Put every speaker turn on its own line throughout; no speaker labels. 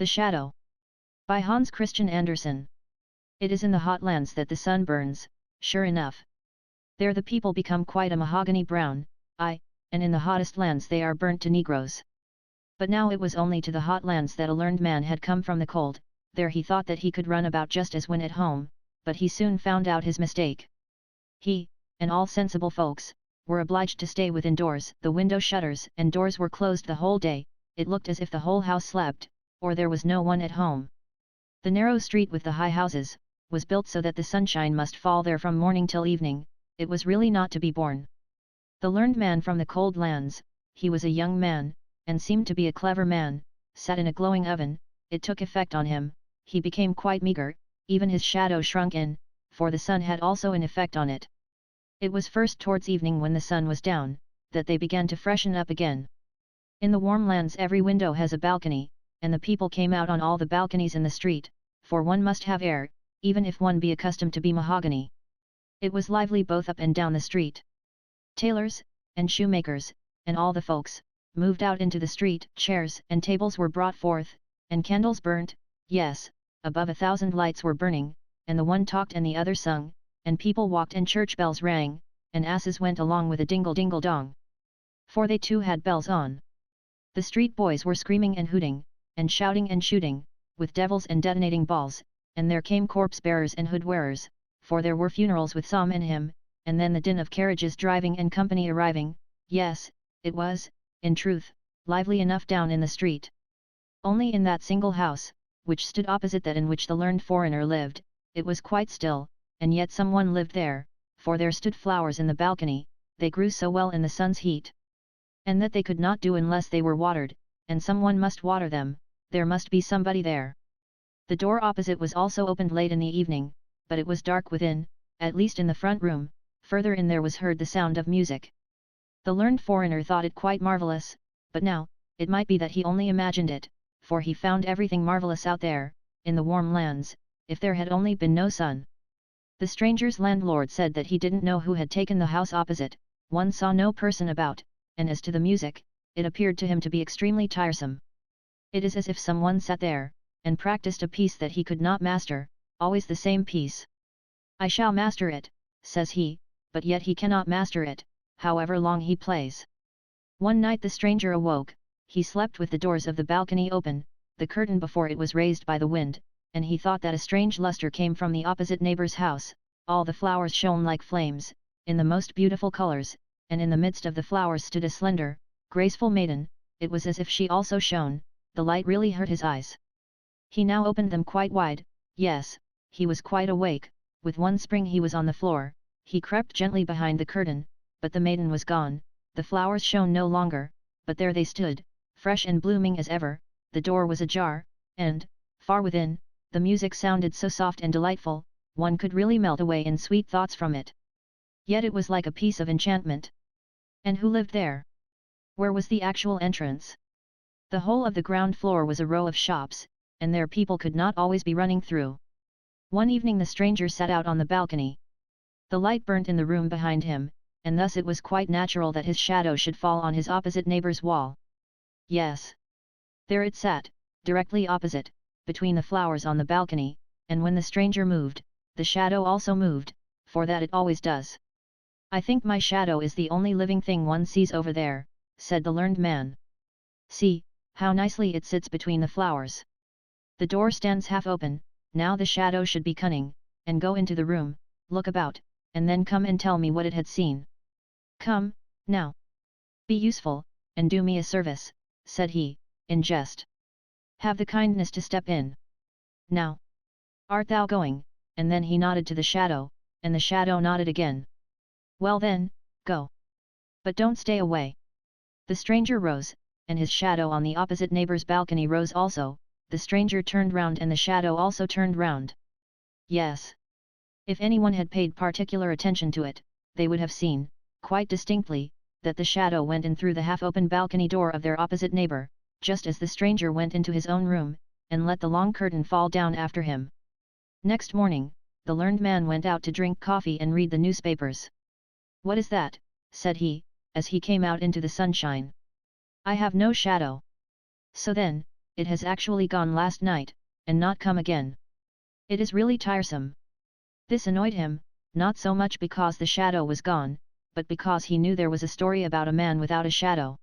The Shadow. By Hans Christian Andersen. It is in the hot lands that the sun burns, sure enough. There the people become quite a mahogany brown, and in the hottest lands they are burnt to negroes. But now it was only to the hot lands that a learned man had come from the cold. There he thought that he could run about just as when at home, but he soon found out his mistake. He, and all sensible folks, were obliged to stay within doors. The window shutters and doors were closed the whole day. It looked as if the whole house slept, or there was no one at home. The narrow street with the high houses, was built so that the sunshine must fall there from morning till evening. It was really not to be borne. The learned man from the cold lands, he was a young man, and seemed to be a clever man, sat in a glowing oven. It took effect on him, he became quite meagre, even his shadow shrunk in, for the sun had also an effect on it. It was first towards evening when the sun was down, that they began to freshen up again. In the warm lands every window has a balcony, and the people came out on all the balconies in the street, for one must have air, even if one be accustomed to be mahogany. It was lively both up and down the street. Tailors, and shoemakers, and all the folks, moved out into the street. Chairs and tables were brought forth, and candles burnt, yes, above 1,000 lights were burning, and the one talked and the other sung, and people walked and church bells rang, and asses went along with a dingle-dingle-dong. For they too had bells on. The street boys were screaming and hooting, and shouting and shooting, with devils and detonating balls, and there came corpse-bearers and hood-wearers, for there were funerals with Psalm and hymn, and then the din of carriages driving and company arriving. Yes, it was, in truth, lively enough down in the street. Only in that single house, which stood opposite that in which the learned foreigner lived, it was quite still, and yet someone lived there, for there stood flowers in the balcony. They grew so well in the sun's heat, and that they could not do unless they were watered, and someone must water them. There must be somebody there. The door opposite was also opened late in the evening, but it was dark within, at least in the front room. Further in there was heard the sound of music. The learned foreigner thought it quite marvellous, but now, it might be that he only imagined it, for he found everything marvellous out there, in the warm lands, if there had only been no sun. The stranger's landlord said that he didn't know who had taken the house opposite. One saw no person about, and as to the music, it appeared to him to be extremely tiresome. It is as if someone sat there, and practiced a piece that he could not master, always the same piece. I shall master it, says he, but yet he cannot master it, however long he plays. One night the stranger awoke. He slept with the doors of the balcony open, the curtain before it was raised by the wind, and he thought that a strange lustre came from the opposite neighbor's house. All the flowers shone like flames, in the most beautiful colors, and in the midst of the flowers stood a slender, graceful maiden. It was as if she also shone. The light really hurt his eyes. He now opened them quite wide. Yes, he was quite awake. With one spring he was on the floor. He crept gently behind the curtain, but the maiden was gone. The flowers shone no longer, but there they stood, fresh and blooming as ever. The door was ajar, and, far within, the music sounded so soft and delightful, one could really melt away in sweet thoughts from it. Yet it was like a piece of enchantment. And who lived there? Where was the actual entrance? The whole of the ground floor was a row of shops, and there people could not always be running through. One evening the stranger sat out on the balcony. The light burnt in the room behind him, and thus it was quite natural that his shadow should fall on his opposite neighbor's wall. Yes. There it sat, directly opposite, between the flowers on the balcony, and when the stranger moved, the shadow also moved, for that it always does. I think my shadow is the only living thing one sees over there, said the learned man. See, how nicely it sits between the flowers. The door stands half open. Now the shadow should be cunning, and go into the room, look about, and then come and tell me what it had seen. Come, now. Be useful, and do me a service, said he, in jest. Have the kindness to step in. Now. Art thou going? And then he nodded to the shadow, and the shadow nodded again. Well then, go. But don't stay away. The stranger rose, and his shadow on the opposite neighbor's balcony rose also. The stranger turned round and the shadow also turned round. Yes. If anyone had paid particular attention to it, they would have seen, quite distinctly, that the shadow went in through the half-open balcony door of their opposite neighbor, just as the stranger went into his own room, and let the long curtain fall down after him. Next morning, the learned man went out to drink coffee and read the newspapers. What is that? Said he, as he came out into the sunshine. I have no shadow. So then, it has actually gone last night, and not come again. It is really tiresome. This annoyed him, not so much because the shadow was gone, but because he knew there was a story about a man without a shadow.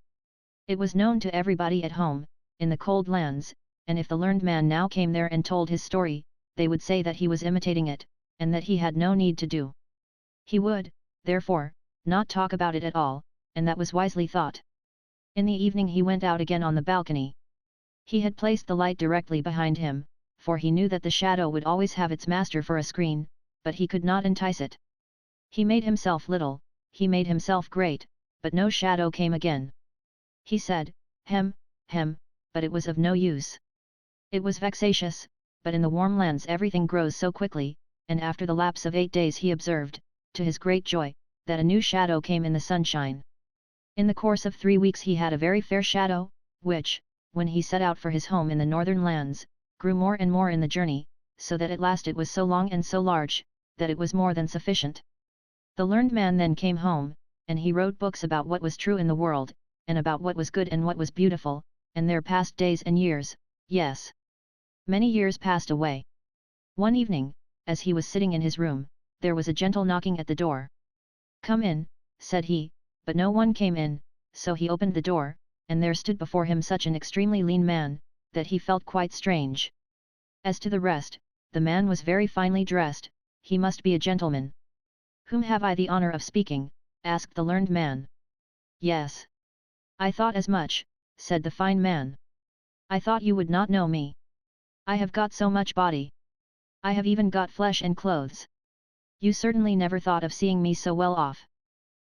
It was known to everybody at home, in the cold lands, and if the learned man now came there and told his story, they would say that he was imitating it, and that he had no need to do. He would, therefore, not talk about it at all, and that was wisely thought. In the evening he went out again on the balcony. He had placed the light directly behind him, for he knew that the shadow would always have its master for a screen, but he could not entice it. He made himself little, he made himself great, but no shadow came again. He said, "Hem, hem," but it was of no use. It was vexatious, but in the warm lands everything grows so quickly, and after the lapse of 8 days he observed, to his great joy, that a new shadow came in the sunshine. In the course of 3 weeks he had a very fair shadow, which, when he set out for his home in the northern lands, grew more and more in the journey, so that at last it was so long and so large, that it was more than sufficient. The learned man then came home, and he wrote books about what was true in the world, and about what was good and what was beautiful, and there passed days and years, yes. Many years passed away. One evening, as he was sitting in his room, there was a gentle knocking at the door. "Come in," said he, but no one came in, so he opened the door, and there stood before him such an extremely lean man, that he felt quite strange. As to the rest, the man was very finely dressed, he must be a gentleman. "Whom have I the honor of speaking?" asked the learned man. "Yes. I thought as much," said the fine man. "I thought you would not know me. I have got so much body. I have even got flesh and clothes. You certainly never thought of seeing me so well off.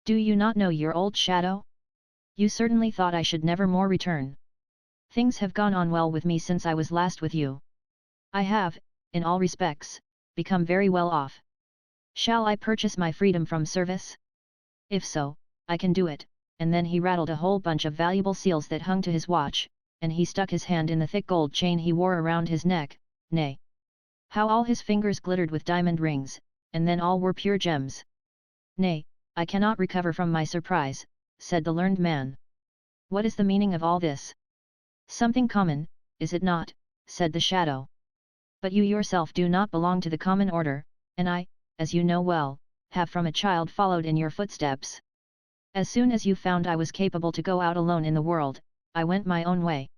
Do you not know your old shadow? You certainly thought I should never more return. Things have gone on well with me since I was last with you. I have, in all respects, become very well off. Shall I purchase my freedom from service? If so, I can do it." And then he rattled a whole bunch of valuable seals that hung to his watch, and he stuck his hand in the thick gold chain he wore around his neck, nay! How all his fingers glittered with diamond rings, and then all were pure gems. "Nay, I cannot recover from my surprise," said the learned man. "What is the meaning of all this?" "Something common, is it not?" said the shadow. "But you yourself do not belong to the common order, and I, as you know well, have from a child followed in your footsteps. As soon as you found I was capable to go out alone in the world, I went my own way.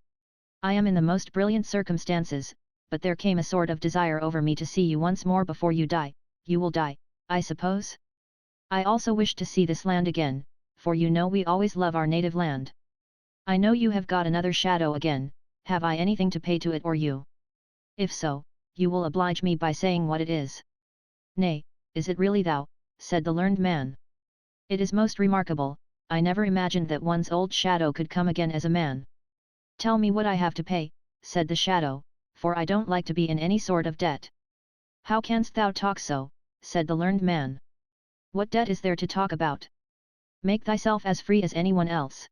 I am in the most brilliant circumstances, but there came a sort of desire over me to see you once more before you die. You will die, I suppose? I also wish to see this land again, for you know we always love our native land. I know you have got another shadow again, have I anything to pay to it or you? If so, you will oblige me by saying what it is." "Nay, is it really thou?" said the learned man. "It is most remarkable, I never imagined that one's old shadow could come again as a man." "Tell me what I have to pay," said the shadow, "for I don't like to be in any sort of debt." "How canst thou talk so?" said the learned man. "What debt is there to talk about? Make thyself as free as anyone else.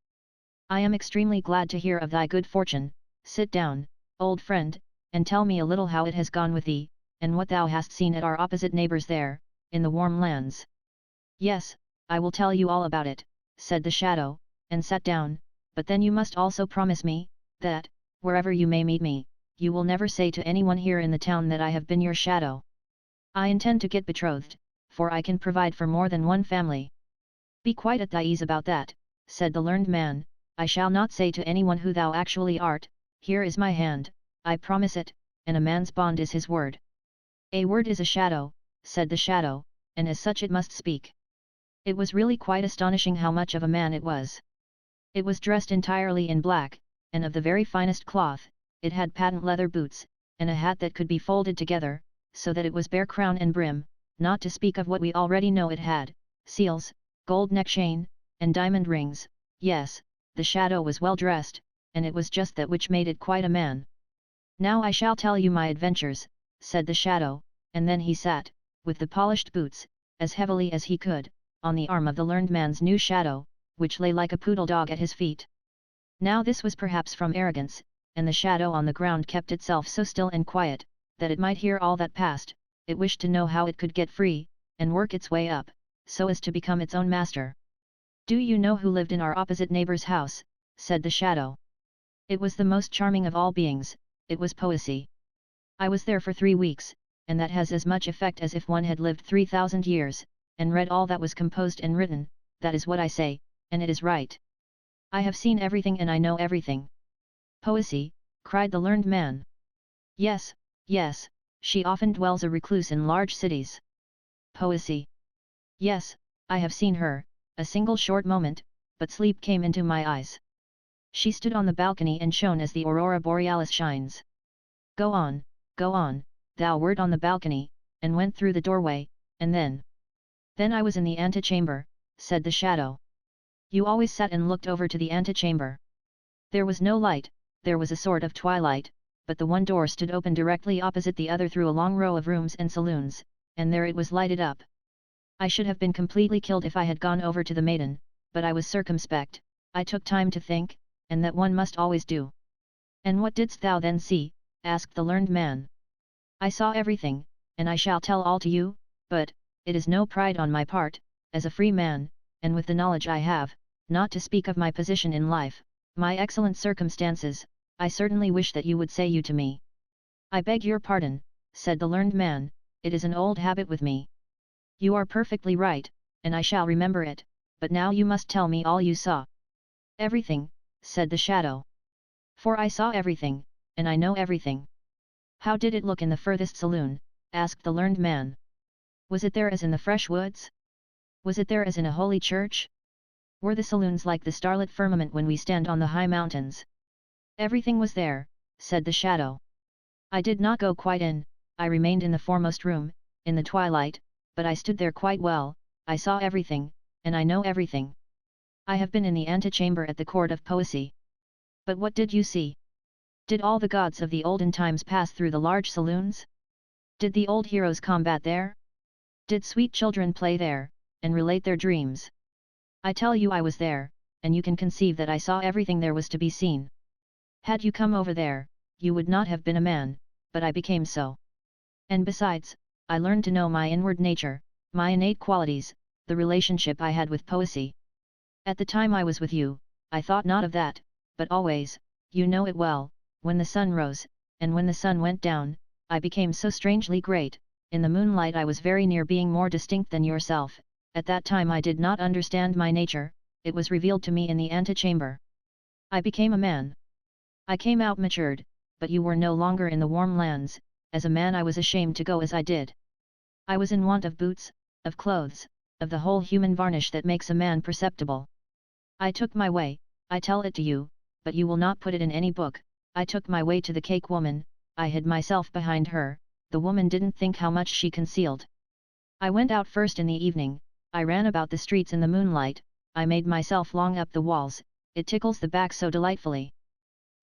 I am extremely glad to hear of thy good fortune. Sit down, old friend, and tell me a little how it has gone with thee, and what thou hast seen at our opposite neighbours there, in the warm lands." "Yes, I will tell you all about it," said the shadow, and sat down, "but then you must also promise me, that, wherever you may meet me, you will never say to anyone here in the town that I have been your shadow. I intend to get betrothed, for I can provide for more than one family." "Be quite at thy ease about that," said the learned man, "I shall not say to anyone who thou actually art. Here is my hand, I promise it, and a man's bond is his word." "A word is a shadow," said the shadow, "and as such it must speak." It was really quite astonishing how much of a man it was. It was dressed entirely in black, and of the very finest cloth. It had patent leather boots, and a hat that could be folded together, so that it was bare crown and brim, not to speak of what we already know it had, seals, gold neck chain, and diamond rings. Yes, the shadow was well dressed, and it was just that which made it quite a man. "Now I shall tell you my adventures," said the shadow, and then he sat, with the polished boots, as heavily as he could, on the arm of the learned man's new shadow, which lay like a poodle dog at his feet. Now this was perhaps from arrogance, and the shadow on the ground kept itself so still and quiet, that it might hear all that passed. It wished to know how it could get free, and work its way up, so as to become its own master. "Do you know who lived in our opposite neighbour's house?" said the shadow. It was the most charming of all beings, it was poesy. I was there for 3 weeks, and that has as much effect as if one had lived 3,000 years, and read all that was composed and written. That is what I say, and it is right. I have seen everything and I know everything. Poesy, cried the learned man. Yes, yes, she often dwells a recluse in large cities. Poesy. Yes, I have seen her, a single short moment, but sleep came into my eyes. She stood on the balcony and shone as the aurora borealis shines. Go on, thou wert on the balcony, and went through the doorway, and then... Then I was in the antechamber, said the shadow. You always sat and looked over to the antechamber. There was no light, there was a sort of twilight, but the one door stood open directly opposite the other through a long row of rooms and saloons, and there it was lighted up. I should have been completely killed if I had gone over to the maiden, but I was circumspect, I took time to think, and that one must always do. And what didst thou then see? Asked the learned man. I saw everything, and I shall tell all to you, but, it is no pride on my part, as a free man, and with the knowledge I have, not to speak of my position in life, my excellent circumstances, I certainly wish that you would say you to me. I beg your pardon, said the learned man, it is an old habit with me. You are perfectly right, and I shall remember it, but now you must tell me all you saw. Everything, said the shadow. For I saw everything, and I know everything. How did it look in the furthest saloon? Asked the learned man. Was it there as in the fresh woods? Was it there as in a holy church? Were the saloons like the starlit firmament when we stand on the high mountains? Everything was there, said the shadow. I did not go quite in, I remained in the foremost room, in the twilight, but I stood there quite well, I saw everything, and I know everything. I have been in the antechamber at the court of poesy. But what did you see? Did all the gods of the olden times pass through the large saloons? Did the old heroes combat there? Did sweet children play there, and relate their dreams? I tell you I was there, and you can conceive that I saw everything there was to be seen. Had you come over there, you would not have been a man, but I became so. And besides, I learned to know my inward nature, my innate qualities, the relationship I had with poesy. At the time I was with you, I thought not of that, but always, you know it well, when the sun rose, and when the sun went down, I became so strangely great, in the moonlight I was very near being more distinct than yourself. At that time I did not understand my nature, it was revealed to me in the antechamber. I became a man. I came out matured, but you were no longer in the warm lands, as a man I was ashamed to go as I did. I was in want of boots, of clothes, of the whole human varnish that makes a man perceptible. I took my way, I tell it to you, but you will not put it in any book, I took my way to the cake woman, I hid myself behind her, the woman didn't think how much she concealed. I went out first in the evening, I ran about the streets in the moonlight, I made myself long up the walls, it tickles the back so delightfully.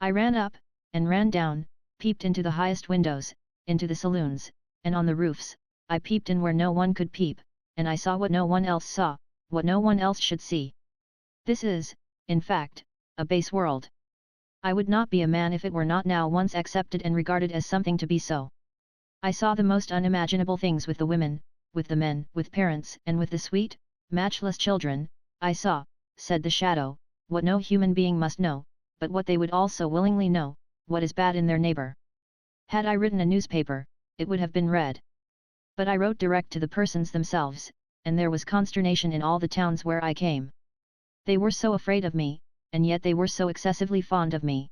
I ran up, and ran down, peeped into the highest windows, into the saloons, and on the roofs, I peeped in where no one could peep, and I saw what no one else saw, what no one else should see. This is, in fact, a base world. I would not be a man if it were not now once accepted and regarded as something to be so. I saw the most unimaginable things with the women, with the men, with parents, and with the sweet, matchless children. I saw, said the shadow, what no human being must know, but what they would also willingly know, what is bad in their neighbor. Had I written a newspaper, it would have been read. But I wrote direct to the persons themselves, and there was consternation in all the towns where I came. They were so afraid of me, and yet they were so excessively fond of me.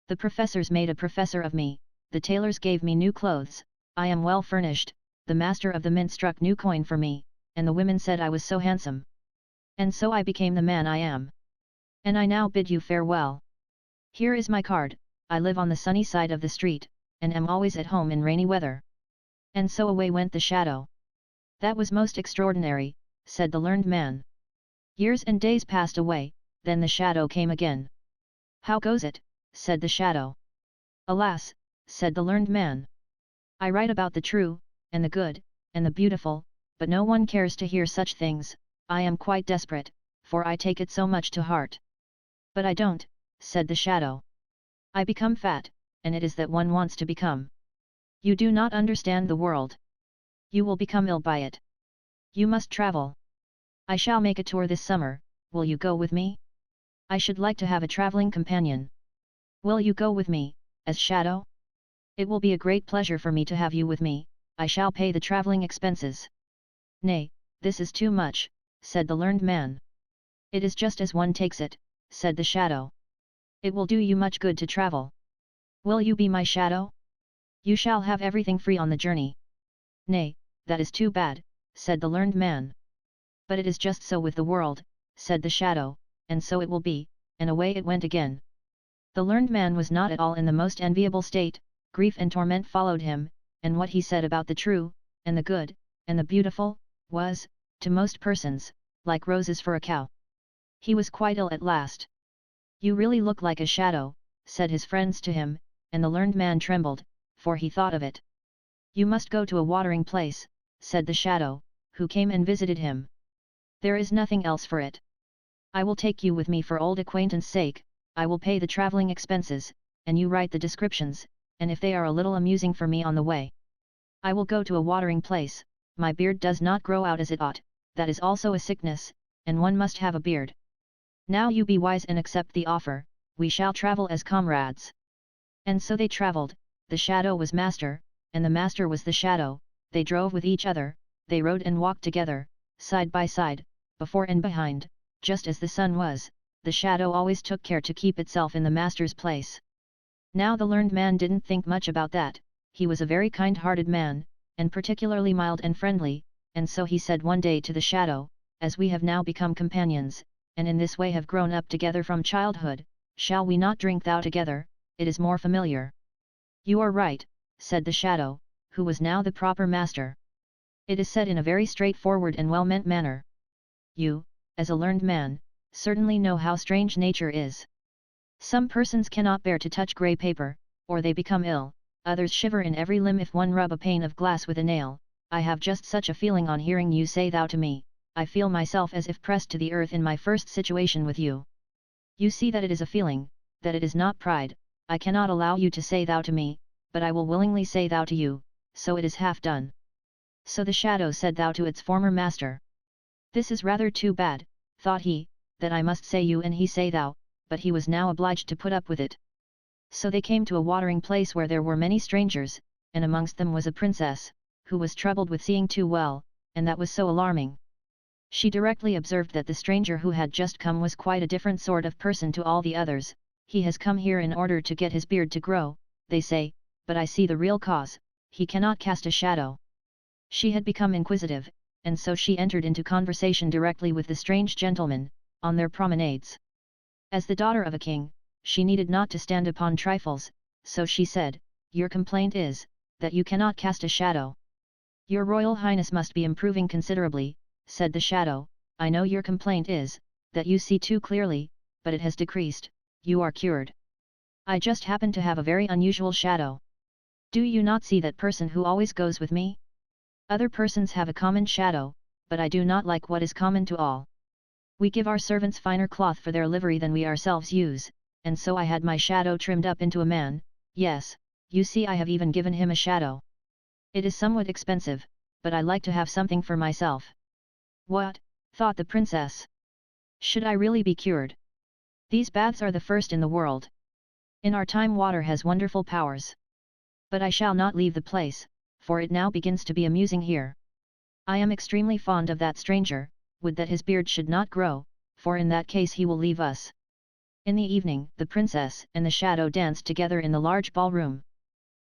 The professors made a professor of me, the tailors gave me new clothes, I am well furnished, the master of the mint struck new coin for me, and the women said I was so handsome. And so I became the man I am. And I now bid you farewell. Here is my card, I live on the sunny side of the street, and am always at home in rainy weather. And so away went the shadow. That was most extraordinary, said the learned man. Years and days passed away, then the shadow came again. How goes it? Said the shadow. Alas, said the learned man. I write about the true, and the good, and the beautiful, but no one cares to hear such things. I am quite desperate, for I take it so much to heart. But I don't, said the shadow. I become fat, and it is that one wants to become. You do not understand the world. You will become ill by it. You must travel. I shall make a tour this summer, will you go with me? I should like to have a traveling companion. Will you go with me, as Shadow? It will be a great pleasure for me to have you with me, I shall pay the travelling expenses. Nay, this is too much, said the learned man. It is just as one takes it, said the Shadow. It will do you much good to travel. Will you be my shadow? You shall have everything free on the journey. Nay, that is too bad, said the learned man. But it is just so with the world, said the Shadow, and so it will be, and away it went again. The learned man was not at all in the most enviable state, grief and torment followed him, and what he said about the true, and the good, and the beautiful, was, to most persons, like roses for a cow. He was quite ill at last. You really look like a shadow, said his friends to him, and the learned man trembled, for he thought of it. You must go to a watering place, said the Shadow, who came and visited him. There is nothing else for it. I will take you with me for old acquaintance sake, I will pay the travelling expenses, and you write the descriptions, and if they are a little amusing for me on the way. I will go to a watering place, my beard does not grow out as it ought, that is also a sickness, and one must have a beard. Now you be wise and accept the offer, we shall travel as comrades. And so they travelled, the Shadow was master, and the master was the Shadow, they drove with each other, they rode and walked together, side by side, before and behind, just as the sun was, the Shadow always took care to keep itself in the master's place. Now the learned man didn't think much about that, he was a very kind-hearted man, and particularly mild and friendly, and so he said one day to the Shadow, as we have now become companions, and in this way have grown up together from childhood, shall we not drink thou together, it is more familiar. You are right, said the Shadow, who was now the proper master. It is said in a very straightforward and well-meant manner. You, as a learned man, certainly know how strange nature is. Some persons cannot bear to touch grey paper, or they become ill, others shiver in every limb if one rub a pane of glass with a nail. I have just such a feeling on hearing you say thou to me, I feel myself as if pressed to the earth in my first situation with you. You see that it is a feeling, that it is not pride, I cannot allow you to say thou to me, but I will willingly say thou to you, so it is half done. So the Shadow said thou to its former master. This is rather too bad, thought he, that I must say you and he say thou, but he was now obliged to put up with it. So they came to a watering place where there were many strangers, and amongst them was a princess, who was troubled with seeing too well, and that was so alarming. She directly observed that the stranger who had just come was quite a different sort of person to all the others. He has come here in order to get his beard to grow, they say, but I see the real cause, he cannot cast a shadow. She had become inquisitive, and so she entered into conversation directly with the strange gentleman, on their promenades. As the daughter of a king, she needed not to stand upon trifles, so she said, your complaint is, that you cannot cast a shadow. Your Royal Highness must be improving considerably, said the Shadow, I know your complaint is, that you see too clearly, but it has decreased, you are cured. I just happen to have a very unusual shadow. Do you not see that person who always goes with me? Other persons have a common shadow, but I do not like what is common to all. We give our servants finer cloth for their livery than we ourselves use, and so I had my shadow trimmed up into a man, yes, you see I have even given him a shadow. It is somewhat expensive, but I like to have something for myself. What, thought the princess. Should I really be cured? These baths are the first in the world. In our time water has wonderful powers. But I shall not leave the place, for it now begins to be amusing here. I am extremely fond of that stranger, would that his beard should not grow, for in that case he will leave us. In the evening the princess and the Shadow danced together in the large ballroom.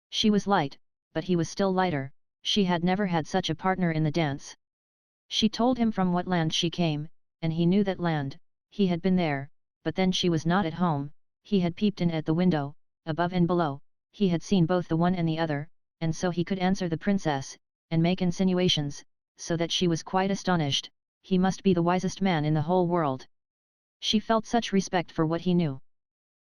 She was light, but he was still lighter, she had never had such a partner in the dance. She told him from what land she came, and he knew that land, he had been there, but then she was not at home, he had peeped in at the window, above and below, he had seen both the one and the other, and so he could answer the princess, and make insinuations, so that she was quite astonished, he must be the wisest man in the whole world. She felt such respect for what he knew.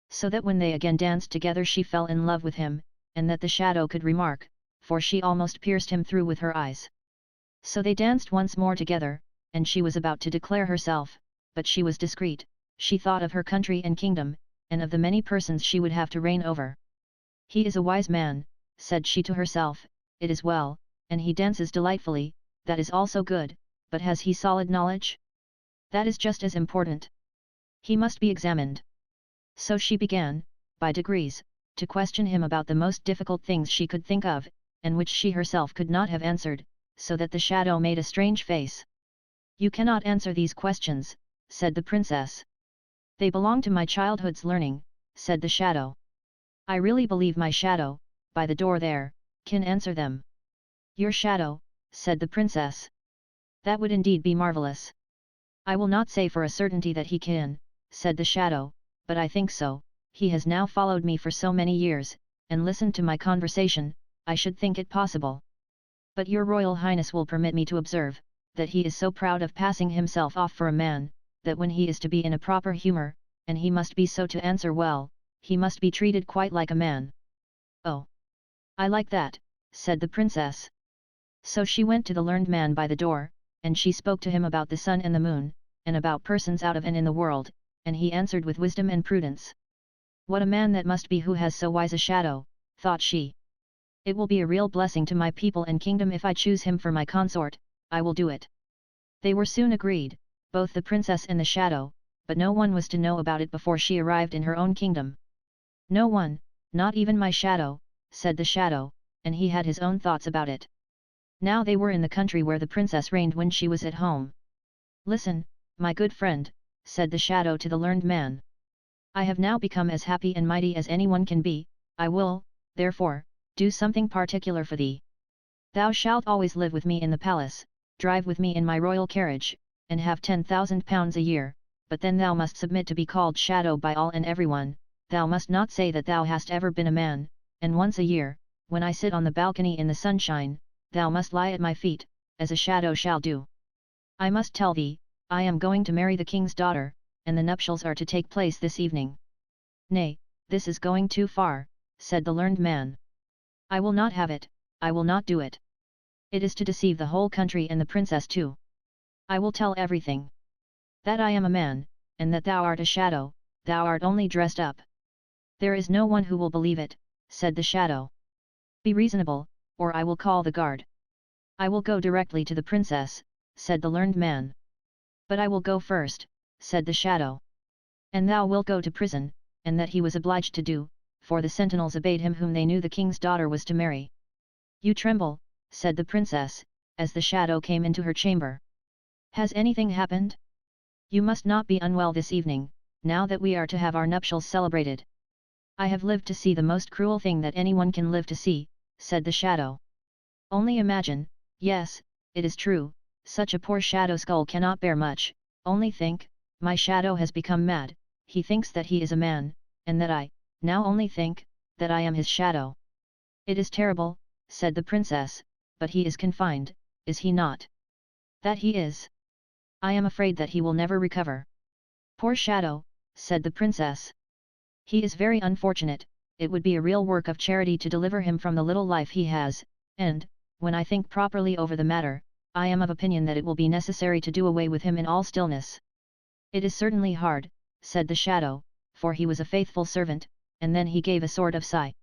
So that when they again danced together she fell in love with him, and that the Shadow could remark, for she almost pierced him through with her eyes. So they danced once more together, and she was about to declare herself, but she was discreet, she thought of her country and kingdom, and of the many persons she would have to reign over. He is a wise man, said she to herself, it is well, and he dances delightfully, that is also good, but has he solid knowledge? That is just as important. He must be examined. So she began, by degrees, to question him about the most difficult things she could think of, and which she herself could not have answered, so that the shadow made a strange face. "You cannot answer these questions," said the princess. "They belong to my childhood's learning," said the shadow. "I really believe my shadow, by the door there, can answer them." "Your shadow," said the princess. "That would indeed be marvelous." "I will not say for a certainty that he can," said the shadow, "but I think so. He has now followed me for so many years, and listened to my conversation, I should think it possible. But your Royal Highness will permit me to observe, that he is so proud of passing himself off for a man, that when he is to be in a proper humour, and he must be so to answer well, he must be treated quite like a man." "Oh! I like that," said the princess. So she went to the learned man by the door, and she spoke to him about the sun and the moon, and about persons out of and in the world, and he answered with wisdom and prudence. "What a man that must be who has so wise a shadow," thought she. "It will be a real blessing to my people and kingdom if I choose him for my consort. I will do it." They were soon agreed, both the princess and the shadow, but no one was to know about it before she arrived in her own kingdom. "No one, not even my shadow," said the shadow, and he had his own thoughts about it. Now they were in the country where the princess reigned when she was at home. "Listen, my good friend," said the shadow to the learned man. "I have now become as happy and mighty as anyone can be. I will, therefore, do something particular for thee. Thou shalt always live with me in the palace, drive with me in my royal carriage, and have 10,000 pounds a year, but then thou must submit to be called shadow by all and everyone. Thou must not say that thou hast ever been a man, and once a year, when I sit on the balcony in the sunshine, thou must lie at my feet, as a shadow shall do. I must tell thee, I am going to marry the king's daughter, and the nuptials are to take place this evening." "Nay, this is going too far," said the learned man. "I will not have it, I will not do it. It is to deceive the whole country and the princess too. I will tell everything. That I am a man, and that thou art a shadow, thou art only dressed up." "There is no one who will believe it," said the shadow. "Be reasonable, or I will call the guard." "I will go directly to the princess," said the learned man. "But I will go first," said the shadow. "And thou wilt go to prison," and that he was obliged to do, for the sentinels obeyed him whom they knew the king's daughter was to marry. "You tremble," said the princess, as the shadow came into her chamber. "Has anything happened? You must not be unwell this evening, now that we are to have our nuptials celebrated." "I have lived to see the most cruel thing that anyone can live to see," said the shadow. "Only imagine, yes, it is true, such a poor shadow skull cannot bear much. Only think, my shadow has become mad, he thinks that he is a man, and that I, now only think, that I am his shadow." "It is terrible," said the princess, "but he is confined, is he not?" "That he is. I am afraid that he will never recover." "Poor shadow," said the princess. "He is very unfortunate, it would be a real work of charity to deliver him from the little life he has, and, when I think properly over the matter, I am of opinion that it will be necessary to do away with him in all stillness." "It is certainly hard," said the shadow, for he was a faithful servant, and then he gave a sort of sigh.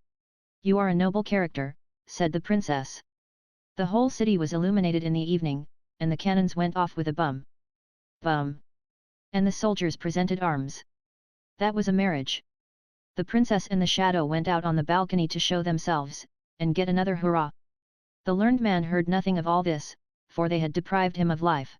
"You are a noble character," said the princess. The whole city was illuminated in the evening, and the cannons went off with a bum. Bum! And the soldiers presented arms. That was a marriage. The princess and the shadow went out on the balcony to show themselves, and get another hurrah. The learned man heard nothing of all this, for they had deprived him of life.